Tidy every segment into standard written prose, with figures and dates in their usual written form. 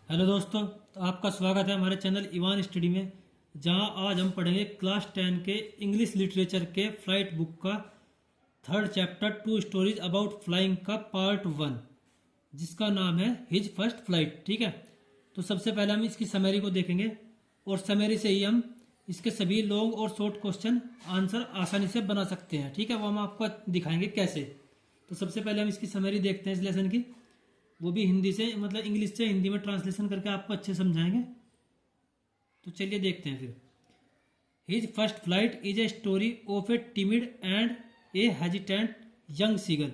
Hello दोस्तों, तो आपका स्वागत है हमारे चैनल इवान स्टडी में। जहां आज हम पढ़ेंगे क्लास 10 के इंग्लिश लिटरेचर के फ्लाइट बुक का third chapter two stories about flying का पार्ट 1, जिसका नाम है हिज फर्स्ट फ्लाइट। ठीक है, तो सबसे पहले हम इसकी समरी को देखेंगे और समरी से ही हम इसके सभी लॉन्ग और शॉर्ट क्वेश्चन आंसर आसानी से बना सकते हैं। ठीक है, वो हम आपको दिखाएंगे कैसे। तो सबसे पहले हम इसकी समरी देखते हैं इस लेसन की, वो भी हिंदी से मतलब इंग्लिश से हिंदी में ट्रांसलेशन करके आपको अच्छे समझाएंगे। तो चलिए देखते हैं फिर। His first flight is a story of a timid and a hesitant young seagull.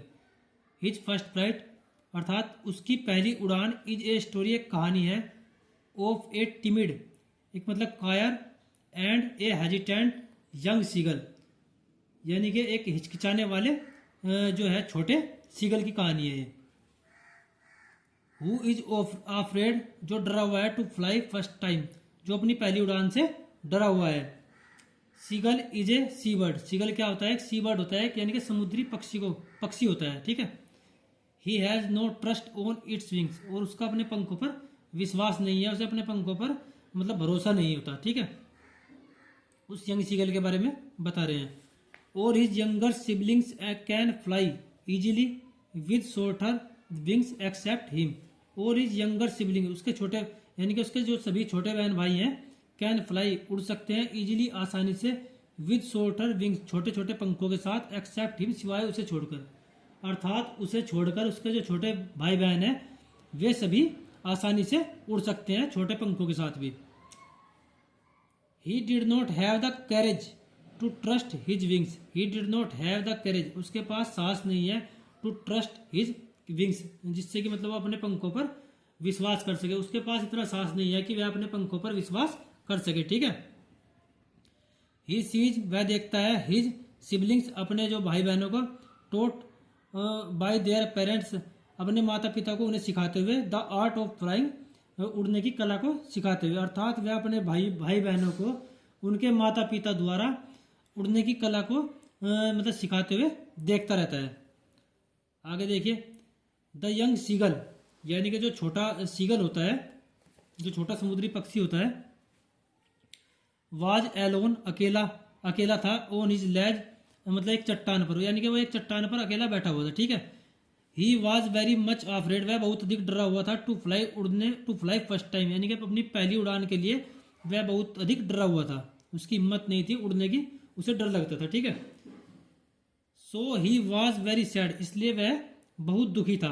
His first flight अर्थात उसकी पहली उड़ान, इज ए स्टोरी एक कहानी है, ऑफ ए टिमिड एक मतलब कायर, and a hesitant young seagull यानी कि एक हिचकिचाने वाले जो है छोटे सीगल की कहानी है ये। हु इज आफ्रेड जो डरा हुआ है, टू फ्लाई फर्स्ट टाइम जो अपनी पहली उड़ान से डरा हुआ है। Seagull is a sea bird, seagull क्या होता है? एक सी बर्ड होता है, यानी कि समुद्री पक्षी होता है। ठीक है। He has no trust on its wings, और उसका अपने पंखों पर विश्वास नहीं है, उसे अपने पंखों पर मतलब भरोसा नहीं होता। ठीक है, उस यंग सीगल के बारे में बता रहे हैं। और his younger siblings can fly easily with shorter wings except him. और इज यंगर सिबलिंग उसके छोटे यानी कि उसके जो सभी छोटे बहन भाई हैं, कैन फ्लाई उड़ सकते हैं, इजीली आसानी से, विद शॉर्टर विंग्स छोटे छोटे पंखों के साथ, एक्सेप्ट हिम सिवाय उसे छोड़कर। अर्थात उसे छोड़कर उसके जो छोटे भाई बहन हैं वे सभी आसानी से उड़ सकते हैं छोटे पंखों के साथ भी। He did not have the courage to trust his wings. He did not have the courage उसके पास साहस नहीं है, टू ट्रस्ट हिज विंग्स जिससे कि मतलब वो अपने पंखों पर विश्वास कर सके। उसके पास इतना साहस नहीं है कि वह अपने पंखों पर विश्वास कर सके। ठीक है। ही सीज वह देखता है, हिज सिबलिंग्स अपने जो भाई बहनों को, टोट बाय देयर पेरेंट्स अपने माता पिता को उन्हें सिखाते हुए, द आर्ट ऑफ फ्लाइंग उड़ने की कला को सिखाते हुए। अर्थात वह अपने भाई बहनों को उनके माता पिता द्वारा उड़ने की कला को मतलब सिखाते हुए देखता रहता है। आगे देखिए। द यंग सीगल यानी कि जो छोटा सीगल होता है, जो छोटा समुद्री पक्षी होता है, वाज एलोन अकेला था, ऑन हिज लेज मतलब एक चट्टान पर, यानी कि वो एक चट्टान पर अकेला बैठा हुआ था। ठीक है। ही वॉज वेरी मच अफ्रेड वह बहुत अधिक डरा हुआ था, टू फ्लाई फर्स्ट टाइम यानी कि अपनी पहली उड़ान के लिए वह बहुत अधिक डरा हुआ था, उसकी हिम्मत नहीं थी उड़ने की, उसे डर लगता था। ठीक है। सो ही वॉज वेरी सैड इसलिए वह बहुत दुखी था।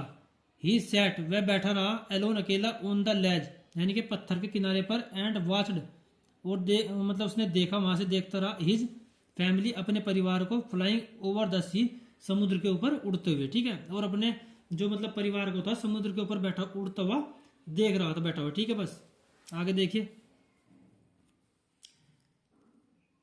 ही सैट वह बैठा रहा, एलोन अकेला, ऑन द लेज यानी कि पत्थर के किनारे पर, एंड वॉच्ड और मतलब उसने देखा, वहां से देखता रहा, हिज फैमिली अपने परिवार को, फ्लाइंग ओवर द सी समुद्र के ऊपर उड़ते हुए। ठीक है। और अपने जो मतलब परिवार को था समुद्र के ऊपर बैठा उड़ता हुआ देख रहा था बैठा हुआ। ठीक है। बस आगे देखिए।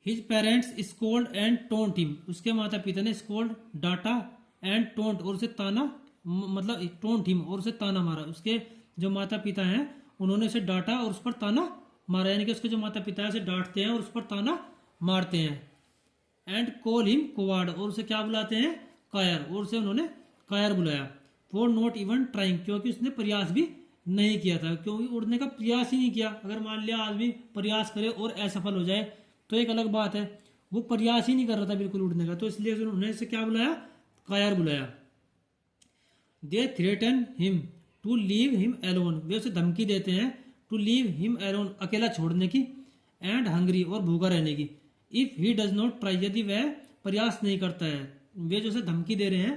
His parents scold and taunt him उसके माता पिता ने स्कोल्ड डांटा, एंड टोंट और उसे ताना मतलब टोंट हिम और उसे ताना मारा। उसके जो माता पिता हैं उन्होंने उसे डांटा और उस पर ताना मारा, यानी कि उसके जो माता पिता है उसे डांटते हैं और उस पर ताना मारते हैं। एंड कॉल हिम कोवार्ड और उसे क्या बुलाते हैं? कायर, और उसे उन्होंने कायर बुलाया। फॉर नॉट इवन ट्राइंग क्योंकि उसने प्रयास भी नहीं किया था, क्योंकि उड़ने का प्रयास ही नहीं किया। अगर मान लिया आदमी प्रयास करे और असफल हो जाए तो एक अलग बात है, वो प्रयास ही नहीं कर रहा था बिल्कुल उड़ने का, तो इसलिए उन्होंने इसे क्या बुलाया? कायर बुलाया। They threaten him to leave him alone वे उसे धमकी देते हैं, टू लीव हिम एलोन अकेला छोड़ने की, एंड हंग्री और भूखा रहने की, if he does not try यदि वह प्रयास नहीं करता है। वे जो उसे धमकी दे रहे हैं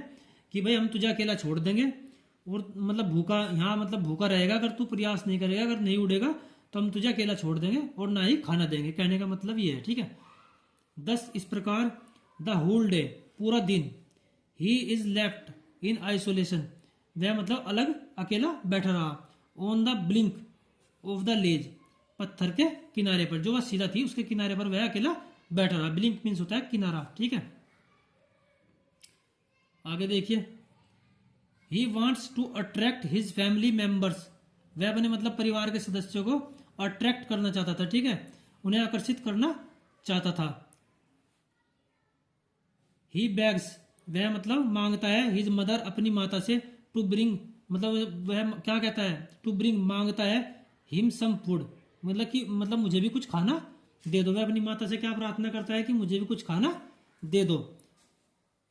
कि भाई हम तुझे अकेला छोड़ देंगे और मतलब भूखा यहाँ मतलब भूखा रहेगा अगर तू प्रयास नहीं करेगा, अगर नहीं उड़ेगा तो हम तुझे अकेला छोड़ देंगे और ना ही खाना देंगे। कहने का मतलब ये है। ठीक है। दस इस प्रकार, द होल डे पूरा दिन, he is left in isolation वह मतलब अलग अकेला बैठा रहा, on the blink of the ledge पत्थर के किनारे पर, जो वह सीधा थी उसके किनारे पर वह अकेला बैठा रहा। ब्लिंक मीन्स होता है किनारा। ठीक है। आगे देखिए। He wants to attract his family members वह अपने मतलब परिवार के सदस्यों को अट्रैक्ट करना चाहता था। ठीक है, उन्हें आकर्षित करना चाहता था। ही बैग्स वह मतलब मांगता है, हिज मदर अपनी माता से, टू ब्रिंग मतलब वह क्या कहता है? टू ब्रिंग मांगता है, हिम सम फूड, मतलब कि मतलब मुझे भी कुछ खाना दे दो। वह अपनी माता से क्या प्रार्थना करता है कि मुझे भी कुछ खाना दे दो।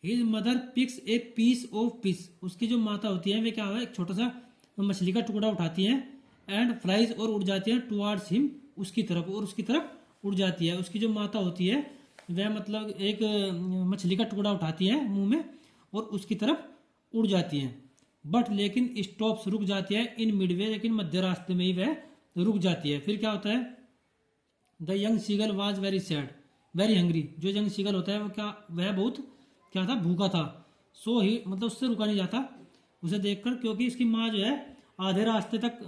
His mother picks a piece of fish, उसकी जो माता होती है वे क्या है एक छोटा सा मछली का टुकड़ा उठाती हैं, एंड फ्लाइज और उड़ जाती हैं टुवार्ड्स हिम, उसकी तरफ, और उसकी तरफ उड़ जाती है। उसकी जो माता होती है वह मतलब एक मछली का टुकड़ा उठाती है मुंह में और उसकी तरफ उड़ जाती हैं। बट लेकिन स्टॉप्स, रुक जाती है, इन मिडवे, लेकिन मध्य रास्ते में ही वह रुक जाती है। फिर क्या होता है, the young seagull was very sad very hungry, जो यंग सीगल होता है वो क्या, वह बहुत क्या था, भूखा था। सो ही मतलब उससे रुका नहीं जाता उसे देखकर, क्योंकि इसकी माँ जो है आधे रास्ते तक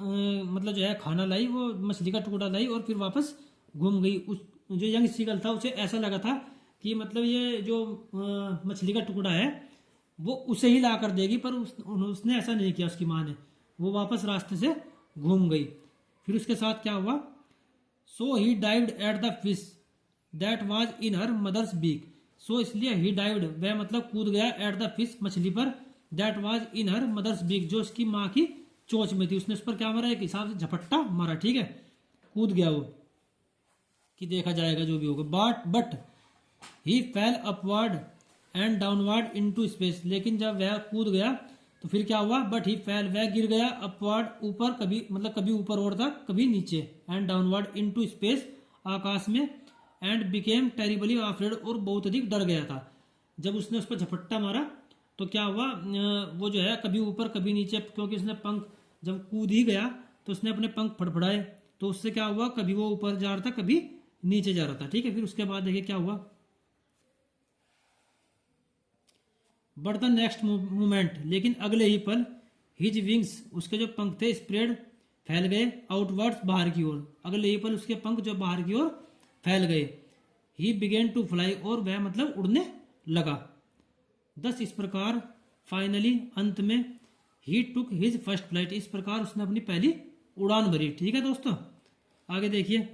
मतलब जो है खाना लाई, वो मछली का टुकड़ा लाई और फिर वापस घूम गई। उस जो यंग सीगल था उसे ऐसा लगा था कि मतलब ये जो मछली का टुकड़ा है वो उसे ही ला कर देगी, पर उसने ऐसा नहीं किया, उसकी माँ ने, वो वापस रास्ते से घूम गई। फिर उसके साथ क्या हुआ, so he dived at the fish that was in her mother's beak, so इसलिए ही डाइव्ड, वह मतलब कूद गया, एट द फिश, मछली पर, that was in her mother's beak, जो उसकी माँ की चोंच में थी। उसने उस पर क्या मारा, एक हिसाब से झपट्टा मारा, ठीक है, कूद गया वो कि देखा जाएगा जो भी होगा। But he fell upward and downward into space, लेकिन जब वह कूद गया तो फिर क्या हुआ, बट ही फेल, वह गिर गया, अपवर्ड, ऊपर, कभी मतलब कभी ऊपर और था कभी नीचे, एंड डाउनवर्ड इनटू स्पेस, आकाश में, एंड बिकेम टेरिबली अफ्रेड, और बहुत अधिक डर गया था। जब उसने उस पर झपट्टा मारा तो क्या हुआ, वो जो है कभी ऊपर कभी नीचे, क्योंकि उसने पंख, जब कूद ही गया तो उसने अपने पंख फड़फड़ाए, तो उससे क्या हुआ, कभी वो ऊपर जा रहा था कभी नीचे जा रहा था, ठीक है। फिर उसके बाद देखिए क्या हुआ, बट द नेक्स्ट मोमेंट, लेकिन अगले ही पल, हिज विंग्स, उसके जो पंख थे, स्प्रेड, फैल गए, आउटवर्ड्स, बाहर की ओर, अगले ही पल उसके पंख जो बाहर की ओर फैल गए। ही बिगेन टू फ्लाई, और वह मतलब उड़ने लगा। दस, इस प्रकार, फाइनली, अंत में, ही टुक हिज फर्स्ट फ्लाइट, इस प्रकार उसने अपनी पहली उड़ान भरी, ठीक है दोस्तों। आगे देखिए,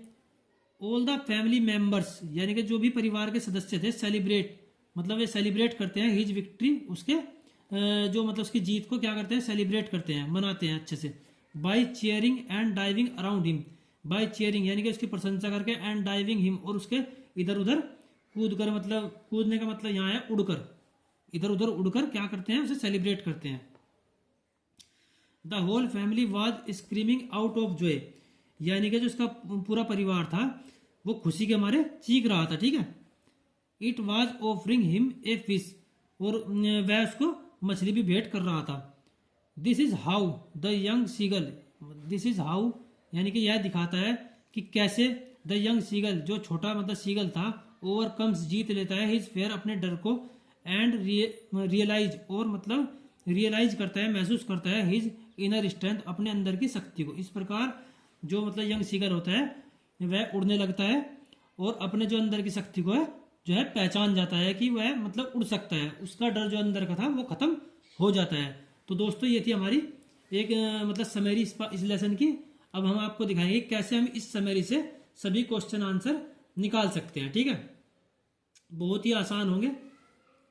ऑल द फैमिली मेंबर्स, यानी कि जो भी परिवार के सदस्य थे, सेलिब्रेट, मतलब वे सेलिब्रेट करते हैं, हिज विक्ट्री, उसके जो मतलब उसकी जीत को क्या करते हैं, सेलिब्रेट करते हैं, मनाते हैं अच्छे से, by cheering and diving around him, by cheering यानी कि उसकी प्रशंसा करके, एंड डाइविंग हिम, और उसके इधर उधर कूद कर, मतलब कूदने का मतलब यहाँ है उड़कर, इधर उधर उड़कर क्या करते हैं, उसे सेलिब्रेट करते हैं। The whole family was screaming out of joy, यानी कि जो उसका पूरा परिवार था वो खुशी के मारे चीख रहा था, ठीक है। It was offering him a fish, और वह उसको मछली भी भेंट कर रहा था। This is how the young seagull, this is how यानी कि यह दिखाता है कि कैसे द यंग सीगल, जो छोटा मतलब सीगल था, ओवरकम्स, जीत लेता है, हिज फेयर, अपने डर को, एंड रियलाइज, और मतलब रियलाइज करता है, महसूस करता है, हिज इनर स्ट्रेंथ, अपने अंदर की शक्ति को। इस प्रकार जो मतलब यंग सीगल होता है वह उड़ने लगता है और अपने जो अंदर की शक्ति को है जो है पहचान जाता है कि वह मतलब उड़ सकता है, उसका डर जो अंदर का था वो खत्म हो जाता है। तो दोस्तों ये थी हमारी एक मतलब समरी इस लेसन की। अब हम आपको दिखाएंगे कैसे हम इस समरी से सभी क्वेश्चन आंसर निकाल सकते हैं, ठीक है। बहुत ही आसान होंगे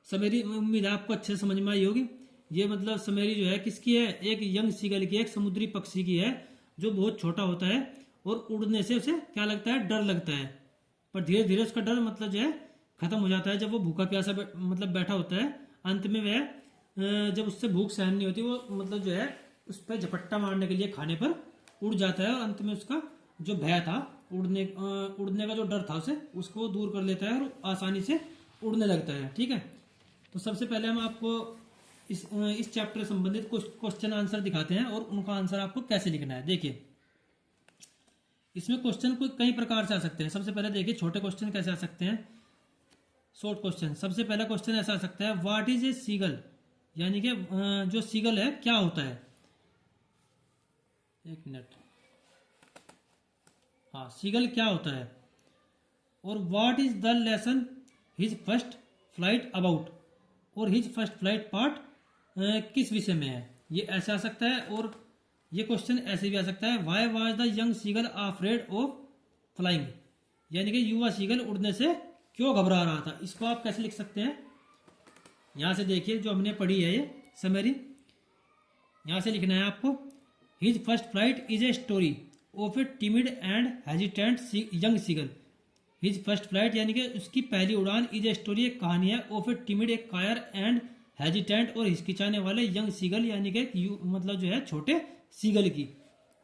समरी, उम्मीद है आपको अच्छे से समझ में आई होगी। ये मतलब समरी जो है किसकी है, एक यंग सीगल की, एक समुद्री पक्षी की है जो बहुत छोटा होता है और उड़ने से उसे क्या लगता है, डर लगता है, पर धीरे धीरे उसका डर मतलब जो है खत्म हो जाता है जब वो भूखा प्यासा मतलब बैठा होता है। अंत में वह जब उससे भूख सहन नहीं होती वो मतलब जो है उस पर झपट्टा मारने के लिए खाने पर उड़ जाता है और अंत में उसका जो भय था उड़ने का जो डर था उसे उसको दूर कर लेता है और आसानी से उड़ने लगता है, ठीक है। तो सबसे पहले हम आपको इस चैप्टर से संबंधित कुछ क्वेश्चन आंसर दिखाते हैं और उनका आंसर आपको कैसे लिखना है। देखिए इसमें क्वेश्चन कोई कई प्रकार से आ सकते हैं। सबसे पहले देखिए छोटे क्वेश्चन कैसे आ सकते हैं, शॉर्ट क्वेश्चन। सबसे पहला क्वेश्चन ऐसा आ सकता है, व्हाट इज ए सीगल, यानी कि जो सीगल है क्या होता है। एक मिनट, हाँ सीगल क्या होता है। और what is the lesson his first flight about, और हिज फर्स्ट फ्लाइट पार्ट किस विषय में है, ये ऐसा आ सकता है। और ये क्वेश्चन ऐसे भी आ सकता है, why was the young seagull afraid of flying, यानी कि युवा सीगल उड़ने से क्यों घबरा रहा था। इसको आप कैसे लिख सकते हैं, यहां से देखिए जो हमने पढ़ी है ये समरी, यहां से लिखना है आपको, his first flight is a story of a timid and hesitant young seagull. His first flight यानी कि उसकी पहली उड़ान इज ए स्टोरी एक कहानी है ऑफ ए टिमिड एक कायर एंड हेजिटेंट और हिचकिचाने वाले यंग सीगल यानी कि मतलब जो है छोटे सीगल की।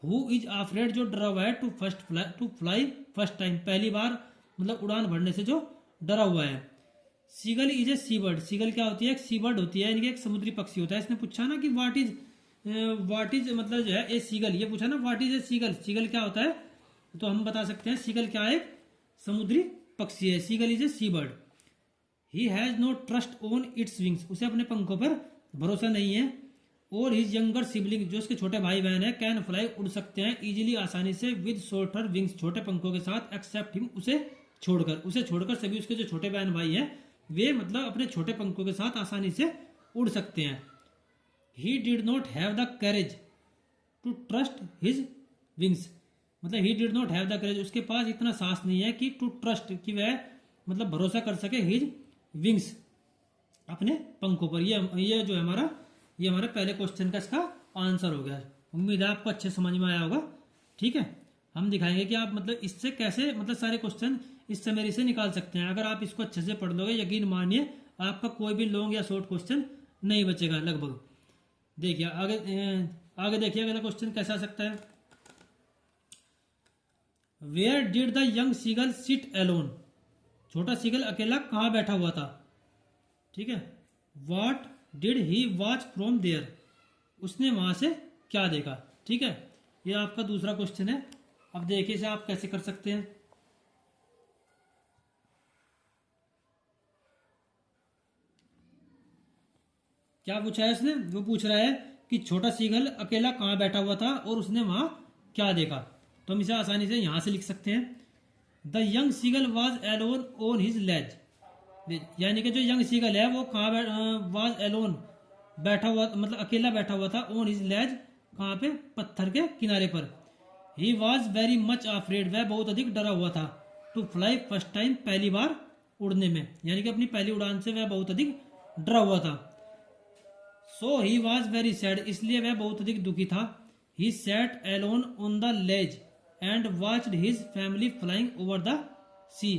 हु इज अफ्रेड जो डरा हुआ है टू फ्लाई फर्स्ट टाइम पहली बार मतलब उड़ान भरने से जो डरा हुआ है। Seagull is a sea bird. Seagull क्या होती है? एक सी बर्ड होती है यानी कि एक समुद्री पक्षी होता है। इसने पूछा ना कि व्हाट इज मतलब जो है ए सीगल, ये पूछा ना what is a seagull, seagull क्या होता है, तो हम बता सकते हैं सीगल क्या है? समुद्री पक्षी है। Seagull is a sea bird. He has no trust on its wings. उसे अपने पंखों पर भरोसा नहीं है। और हिज यंगर सिबलिंग जो उसके छोटे भाई बहन है कैन फ्लाई उड़ सकते हैं इजीली आसानी से विद शॉर्टर विंग्स छोटे पंखों के साथ एक्सेप्ट हिम उसे छोड़कर सभी उसके जो छोटे बहन भाई हैं वे मतलब अपने छोटे पंखों के साथ आसानी से उड़ सकते हैं। He did not have the courage to trust his wings. मतलब he did not have the courage, उसके पास इतना साहस नहीं है कि टू ट्रस्ट कि वह मतलब भरोसा कर सके हिज विंग्स अपने पंखों पर। ये जो है हमारे पहले क्वेश्चन का इसका आंसर हो गया। उम्मीद है आपको अच्छे समझ में आया होगा। ठीक है, हम दिखाएंगे कि आप मतलब इससे कैसे मतलब सारे क्वेश्चन इस समरी से निकाल सकते हैं। अगर आप इसको अच्छे से पढ़ लोगे यकीन मानिए आपका कोई भी लॉन्ग या शॉर्ट क्वेश्चन नहीं बचेगा लगभग। देखिए आगे देखिए अगला क्वेश्चन कैसा आ सकता है। Where did the young seagull sit alone. छोटा सीगल अकेला कहाँ बैठा हुआ था। ठीक है, what did he watch from there. उसने वहां से क्या देखा। ठीक है, ये आपका दूसरा क्वेश्चन है। अब देखिए इसे आप कैसे कर सकते हैं। क्या पूछा है इसने? वो पूछ रहा है कि छोटा सीगल अकेला कहाँ बैठा हुआ था और उसने वहां क्या देखा। तो हम इसे आसानी से यहां से लिख सकते हैं। The young seagull was alone on his ledge. यानी कि जो यंग सीगल है वो कहाँ वॉज एलोन बैठा हुआ मतलब अकेला बैठा हुआ था ऑन हिज लेज कहाँ पे? पत्थर के किनारे पर। ही वॉज वेरी मच अफ्रेड, वह बहुत अधिक डरा हुआ था। टू फ्लाई फर्स्ट टाइम पहली बार उड़ने में, यानी कि अपनी पहली उड़ान से वह बहुत अधिक डरा हुआ था। So he was very sad, इसलिए वह बहुत अधिक दुखी था। He sat alone on the ledge and watched his family flying over the sea.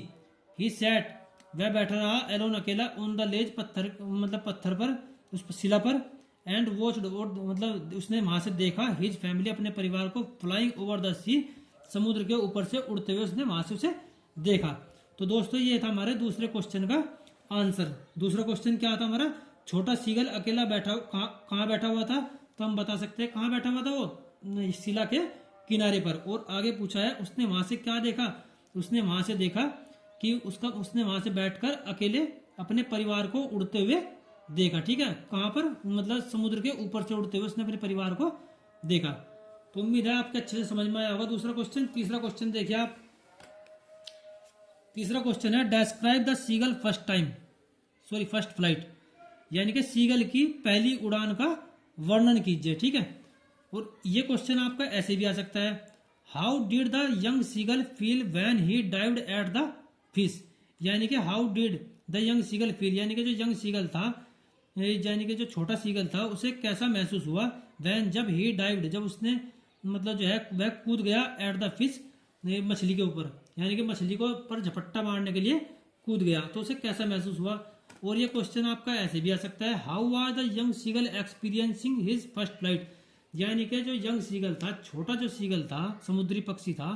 He sat वह बैठा रहा एलोन अकेला ऑन द लेज पत्थर मतलब पत्थर पर उस शिला पर एंड वॉच्ड मतलब उसने वहां से देखा हिज फैमिली अपने परिवार को फ्लाइंग ओवर द सी समुद्र के ऊपर से उड़ते हुए उसने वहां से उसे देखा। तो दोस्तों ये था हमारे दूसरे क्वेश्चन का आंसर। दूसरा क्वेश्चन क्या था हमारा? छोटा सीगल अकेला बैठा कहाँ बैठा हुआ था। तो हम बता सकते हैं कहाँ बैठा हुआ था वो शिला के किनारे पर। और आगे पूछा है उसने वहां से क्या देखा। उसने वहां से देखा कि उसने वहां से बैठकर अकेले अपने परिवार को उड़ते हुए देखा। ठीक है, कहां पर? मतलब समुद्र के ऊपर से उड़ते हुए उसने अपने परिवार को देखा। तो उम्मीद है आपके अच्छे से समझ में आया होगा दूसरा क्वेश्चन। तीसरा क्वेश्चन देखिए आप। तीसरा क्वेश्चन है describe the seagull first flight, यानी कि सीगल की पहली उड़ान का वर्णन कीजिए। ठीक है, और ये क्वेश्चन आपका ऐसे भी आ सकता है। How did the young seagull feel when he dived at the fish. यानी कि how did the young seagull feel, यानी कि जो यंग सीगल था यानी कि जो छोटा सीगल था उसे कैसा महसूस हुआ व्हेन जब ही डाइव्ड जब उसने मतलब जो है वह कूद गया एट द फिश मछली के ऊपर, यानी कि मछली को पर झपट्टा मारने के लिए कूद गया तो उसे कैसा महसूस हुआ। और ये क्वेश्चन आपका ऐसे भी आ सकता है। How was the young seagull experiencing his first flight, यानी कि जो यंग सीगल था छोटा जो सीगल था समुद्री पक्षी था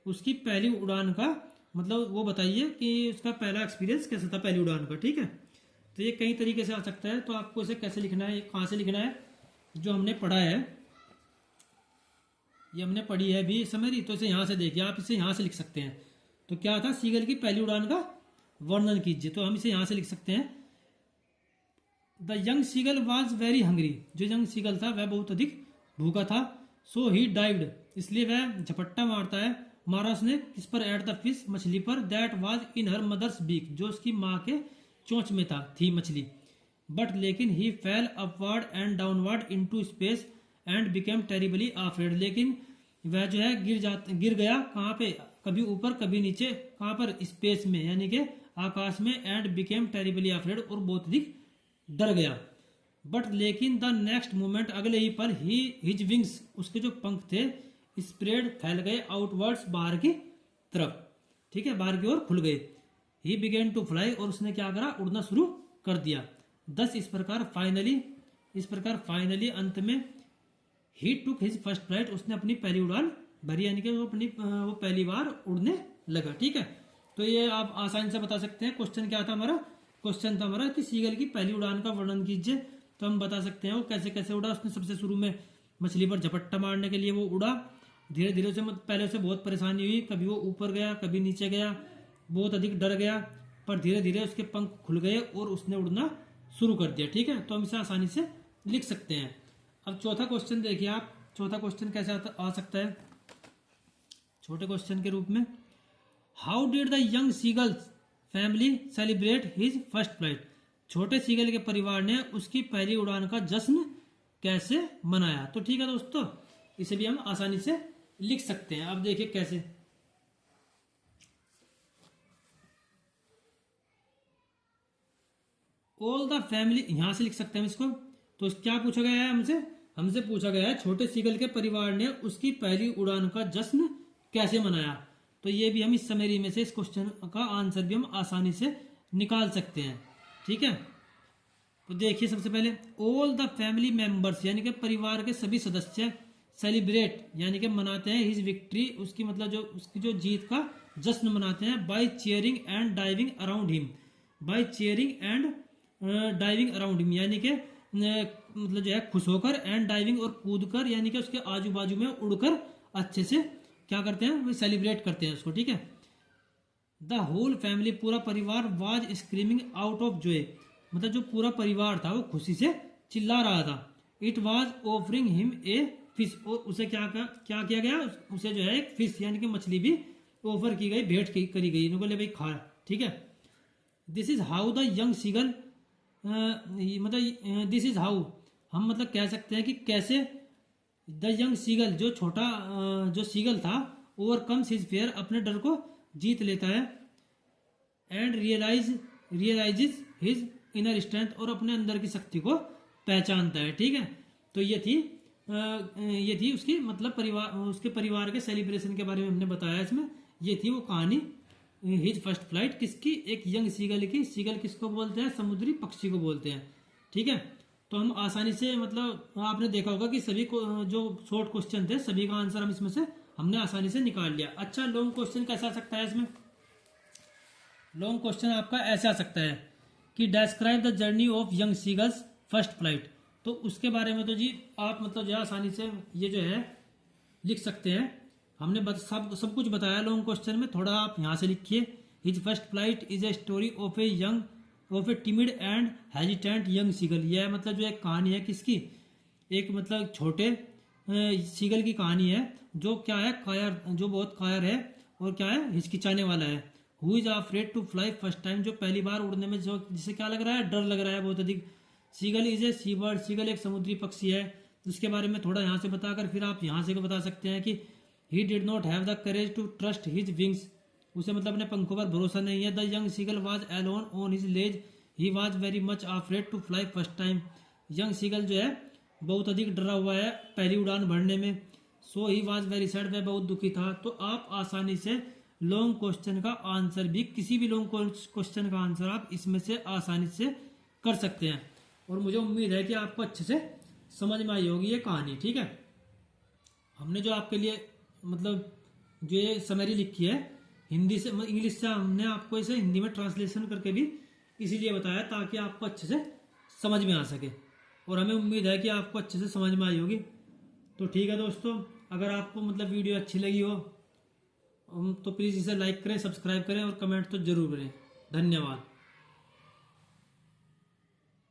उसकी पहली उड़ान का मतलब वो बताइए कि उसका पहला एक्सपीरियंस कैसा था पहली उड़ान का। ठीक है, तो ये कई तरीके से आ सकता है। तो आपको इसे कैसे लिखना है, कहाँ से लिखना है, जो हमने पढ़ा है ये हमने पढ़ी है भी समरी, तो इसे यहाँ से देखिए आप इसे यहाँ से लिख सकते हैं। तो क्या था? सीगल की पहली उड़ान का वर्णन कीजिए। तो हम इसे यहाँ से लिख सकते हैं। The young seagull was very hungry, जो यंग सीगल था वह बहुत अधिक भूखा था। सो ही डाइव्ड, इसलिए वह झपट्टा मारा उसने किस पर? एट द फिश मछली पर। That was in her mother's beak, जो उसकी माँ के चोंच में थी मछली। बट लेकिन he fell upward and downward into space and became terribly afraid, लेकिन वह जो है गिर गया कहाँ पे? कभी ऊपर कभी नीचे, कहाँ पर? स्पेस में, यानी कि आकाश में। एंड बिकेम टेरिबली अफ्रेड, और बहुत अधिक डर गया। बट लेकिन द नेक्स्ट मोमेंट, अगले ही पल, हिज विंग्स, उसके जो पंख थे, स्प्रेड फैल गए आउटवर्ड्स बाहर की तरफ, ठीक है, बाहर की ओर खुल गए। ही बिगेन टू फ्लाई और उसने क्या करा, उड़ना शुरू कर दिया। दस इस प्रकार फाइनली अंत में ही टुक हिज फर्स्ट फ्लाइट, उसने अपनी पहली उड़ान भरी, यानी कि वो पहली बार उड़ने लगा, ठीक है। तो ये आप आसानी से बता सकते हैं। क्वेश्चन क्या था हमारा, क्वेश्चन था हमारा कि सीगल की पहली उड़ान का वर्णन कीजिए। तो हम बता सकते हैं वो कैसे कैसे उड़ा। उसने सबसे शुरू में मछली पर झपट्टा मारने के लिए वो उड़ा, धीरे धीरे उसे पहले उसे बहुत परेशानी हुई, कभी वो ऊपर गया कभी नीचे गया, बहुत अधिक डर गया, पर धीरे धीरे उसके पंख खुल गए और उसने उड़ना शुरू कर दिया, ठीक है। तो हम इसे आसानी से लिख सकते हैं। अब चौथा क्वेश्चन देखिए आप, चौथा क्वेश्चन कैसे आ सकता है छोटे क्वेश्चन के रूप में। How did the young seagulls family celebrate his first flight, छोटे सीगल के परिवार ने उसकी पहली उड़ान का जश्न कैसे मनाया। तो ठीक है दोस्तों, इसे भी हम आसानी से लिख सकते हैं। अब देखिए कैसे, ऑल द फैमिली, यहां से लिख सकते हैं इसको। तो क्या पूछा गया है हमसे, हमसे पूछा गया है छोटे सीगल के परिवार ने उसकी पहली उड़ान का जश्न कैसे मनाया। तो ये भी हम इस समरी में से इस क्वेश्चन का आंसर भी हम आसानी से निकाल सकते हैं, ठीक है। तो देखिए सबसे पहले ऑल द फैमिली मेंबर्स, यानी कि परिवार के सभी सदस्य, सेलिब्रेट यानी कि मनाते हैं हिज विक्ट्री, उसकी मतलब जो उसकी जो जीत का जश्न मनाते हैं, by cheering and diving around him, by cheering and diving around him, यानी कि मतलब जो है खुश होकर, एंड डाइविंग और कूदकर, यानी कि उसके आजू बाजू में उड़कर अच्छे से क्या करते हैं, वो सेलिब्रेट करते हैं उसको, ठीक है। द होल फैमिली, पूरा परिवार, was screaming out of Joy, मतलब जो पूरा परिवार था वो खुशी से चिल्ला रहा था। It was offering him a fish, और उसे क्या किया गया, उसे जो है एक फिश यानी कि मछली भी ऑफर की गई, भेंट करी गई, इनको ले भाई खा, ठीक है। This is how the young seagull, मतलब दिस इज हाउ, हम मतलब कह सकते हैं कि कैसे द यंग सीगल, जो छोटा जो सीगल था, ओवरकम्स हिज फेयर, अपने डर को जीत लेता है, and realises his inner strength, और अपने अंदर की शक्ति को पहचानता है, ठीक है। तो ये थी उसकी मतलब परिवार, उसके परिवार के सेलिब्रेशन के बारे में हमने बताया इसमें। ये थी वो कहानी हिज फर्स्ट फ्लाइट किसकी, एक यंग सीगल की। सीगल किसको बोलते हैं, समुद्री पक्षी को बोलते हैं, ठीक है। तो हम आसानी से मतलब आपने देखा होगा कि सभी को जो शॉर्ट क्वेश्चन थे सभी का आंसर हम इसमें से हमने आसानी से निकाल लिया। अच्छा, लॉन्ग क्वेश्चन कैसा आ सकता है इसमें, लॉन्ग क्वेश्चन आपका ऐसा आ सकता है कि describe the journey of young seagulls first flight. तो उसके बारे में तो जी आप मतलब जो है आसानी से ये जो है लिख सकते हैं। हमने सब कुछ बताया लॉन्ग क्वेश्चन में, थोड़ा आप यहाँ से लिखिए। His first flight is a story of a timid and hesitant young seagull. यह मतलब जो एक कहानी है किसकी, एक मतलब छोटे सीगल की कहानी है, जो क्या है कायर, जो बहुत कायर है और क्या है हिचकिचाने वाला है। Who is afraid to fly first time, जो पहली बार उड़ने में जो जिसे क्या लग रहा है, डर लग रहा है बहुत अधिक। Seagull is a sea bird, seagull एक समुद्री पक्षी है। उसके बारे में थोड़ा यहाँ से बताकर फिर आप यहाँ से बता सकते हैं कि he did not have the courage to trust his wings, उसे मतलब अपने पंखों पर भरोसा नहीं है। The young seagull was alone on his ledge, he was very much afraid to fly first time. Young seagull जो है बहुत अधिक डरा हुआ है पहली उड़ान भरने में। सो ही वाज वेरी सैड, वह बहुत दुखी था। तो आप आसानी से लॉन्ग क्वेश्चन का आंसर भी, किसी भी लॉन्ग क्वेश्चन का आंसर आप इसमें से आसानी से कर सकते हैं। और मुझे उम्मीद है कि आपको अच्छे से समझ में आई होगी ये कहानी, ठीक है। हमने जो आपके लिए मतलब जो ये समरी लिखी है हिंदी से इंग्लिश से, हमने आपको इसे हिंदी में ट्रांसलेशन करके भी इसीलिए बताया ताकि आपको अच्छे से समझ में आ सके। और हमें उम्मीद है कि आपको अच्छे से समझ में आई होगी। तो ठीक है दोस्तों, अगर आपको मतलब वीडियो अच्छी लगी हो तो प्लीज़ इसे लाइक करें, सब्सक्राइब करें और कमेंट तो ज़रूर करें। धन्यवाद।